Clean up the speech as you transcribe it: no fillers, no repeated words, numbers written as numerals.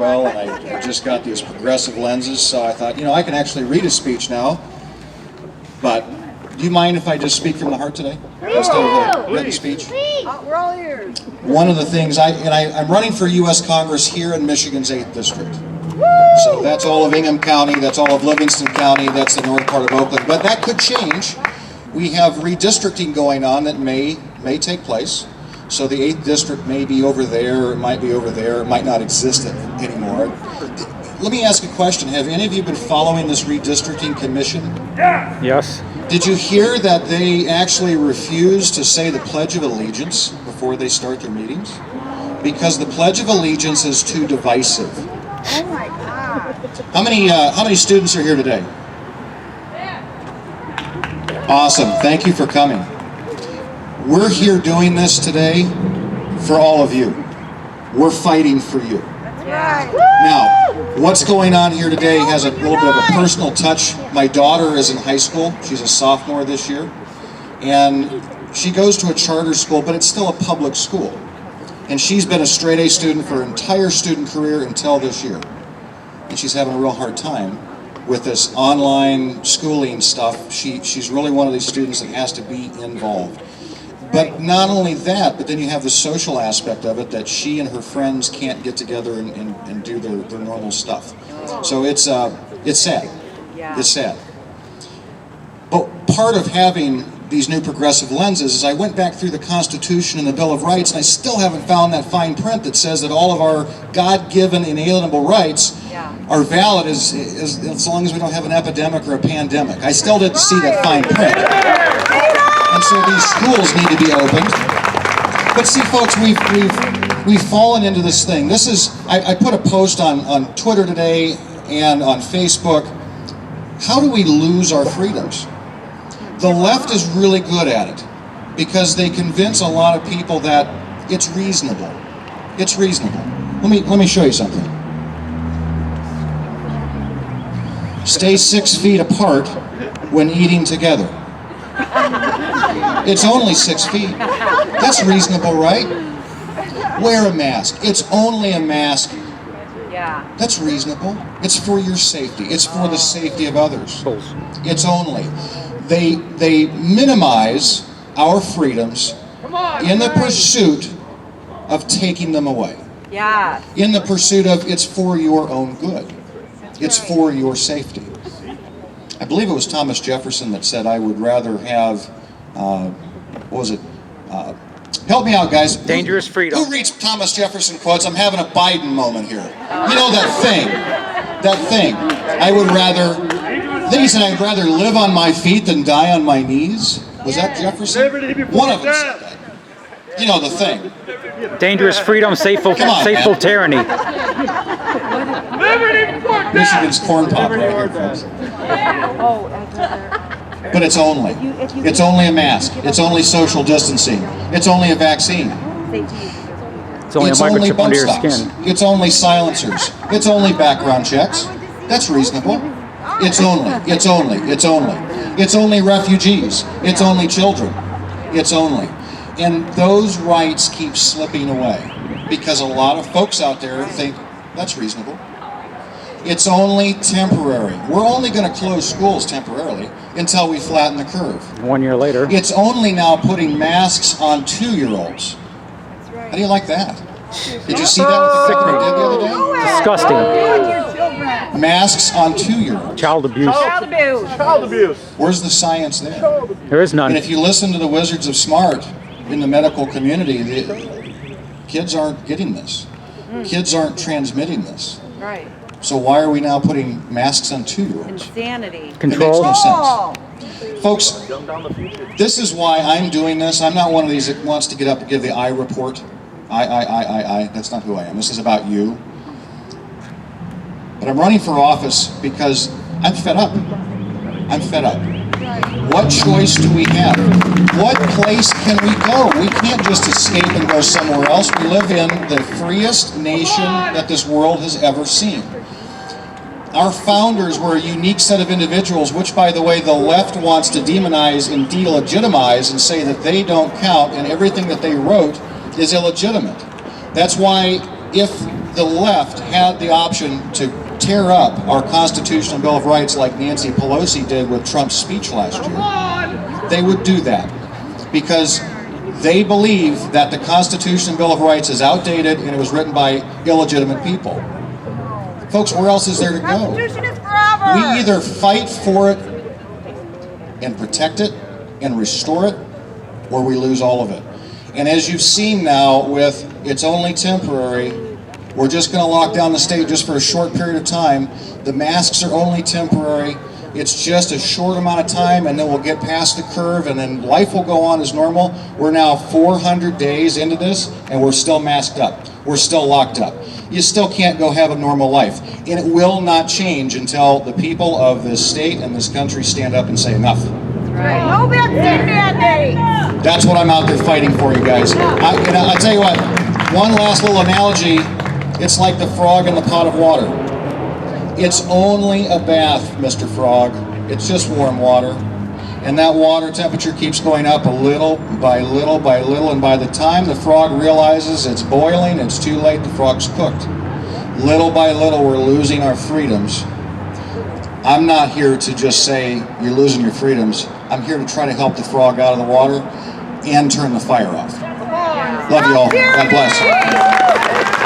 well, and I just got these progressive lenses, so I thought, I can actually read a speech now. But do you mind if I just speak from the heart today instead of a written speech? We're all ears. One of the things, I'm running for U.S. Congress here in Michigan's 8th District. So that's all of Ingham County, that's all of Livingston County, that's the north part of Oakland. But that could change. We have redistricting going on that may take place. So the 8th District may be over there, it might be over there, it might not exist anymore. Let me ask a question. Have any of you been following this redistricting commission? Yes. Did you hear that they actually refuse to say the Pledge of Allegiance before they start their meetings? Because the Pledge of Allegiance is too divisive. Oh my God. How many students are here today? Awesome. Thank you for coming. We're here doing this today for all of you. We're fighting for you. Right. Now, what's going on here today has a little bit of a personal touch. My daughter is in high school. She's a sophomore this year. And she goes to a charter school, but it's still a public school. And she's been a straight A student for her entire student career until this year. And she's having a real hard time with this online schooling stuff. She's really one of these students that has to be involved. But not only that, but then you have the social aspect of it, that she and her friends can't get together and do their normal stuff. So it's sad. It's sad. But part of having these new progressive lenses is I went back through the Constitution and the Bill of Rights, and I still haven't found that fine print that says that all of our God-given inalienable rights are valid as long as we don't have an epidemic or a pandemic. I still didn't see that fine print. And so these schools need to be opened. But see, folks, we've fallen into this thing. This is, I put a post on Twitter today and on Facebook. How do we lose our freedoms? The left is really good at it because they convince a lot of people that it's reasonable. It's reasonable. Let me show you something. Stay 6 feet apart when eating together. It's only 6 feet. That's reasonable, right? Wear a mask. It's only a mask. Yeah. That's reasonable. It's for your safety. It's for the safety of others. It's only. They minimize our freedoms in the pursuit of taking them away. Yeah. In the pursuit of it's for your own good. It's for your safety. I believe it was Thomas Jefferson that said, I would rather have, what was it? Help me out, guys. Dangerous freedom. Who reads Thomas Jefferson quotes? I'm having a Biden moment here. You know that thing. That thing. I would rather, then he said, I'd rather live on my feet than die on my knees. Was that Jefferson? One of them said that. You know the thing. Dangerous freedom, safe man. tyranny. Michigan's corn pop right here, folks. But it's only a mask. It's only social distancing. It's only a vaccine. It's only a microchip under your skin. It's only silencers. It's only background checks. That's reasonable. It's only refugees. It's only children. It's only. And those rights keep slipping away because a lot of folks out there think that's reasonable. It's only temporary. We're only going to close schools temporarily until we flatten the curve. 1 year later. It's only now putting masks on 2-year-olds. How do you like that? Did you see that what the governor did the other day? Disgusting. Masks on 2-year-olds. Child abuse. Child abuse. Where's the science there? There is none. And if you listen to the Wizards of Smart in the medical community, the kids aren't getting this. Kids aren't transmitting this. Right. So why are we now putting masks on 2-year-olds? Insanity. Control. It makes no sense. Folks, this is why I'm doing this. I'm not one of these that wants to get up and give the I report. I. That's not who I am. This is about you. But I'm running for office because I'm fed up. I'm fed up. What choice do we have? What place can we go? We can't just escape and go somewhere else. We live in the freest nation that this world has ever seen. Our founders were a unique set of individuals, which, by the way, the left wants to demonize and delegitimize and say that they don't count and everything that they wrote is illegitimate. That's why if the left had the option to tear up our constitutional Bill of Rights like Nancy Pelosi did with Trump's speech last year, they would do that because they believe that the Constitution and Bill of Rights is outdated and it was written by illegitimate people. Folks, where else is there to go? Constitution is forever. We either fight for it and protect it and restore it, or we lose all of it. And as you've seen now with it's only temporary, we're just going to lock down the state just for a short period of time. The masks are only temporary. It's just a short amount of time, and then we'll get past the curve, and then life will go on as normal. We're now 400 days into this, and we're still masked up. We're still locked up. You still can't go have a normal life. And it will not change until the people of this state and this country stand up and say enough. Right. No vaccine mandate. That's what I'm out there fighting for, you guys. I'll tell you what, one last little analogy. It's like the frog in the pot of water. It's only a bath, Mr. Frog. It's just warm water. And that water temperature keeps going up a little by little by little, and by the time the frog realizes it's boiling, it's too late, the frog's cooked. Little by little, we're losing our freedoms. I'm not here to just say you're losing your freedoms. I'm here to try to help the frog out of the water and turn the fire off. Love you all. God bless.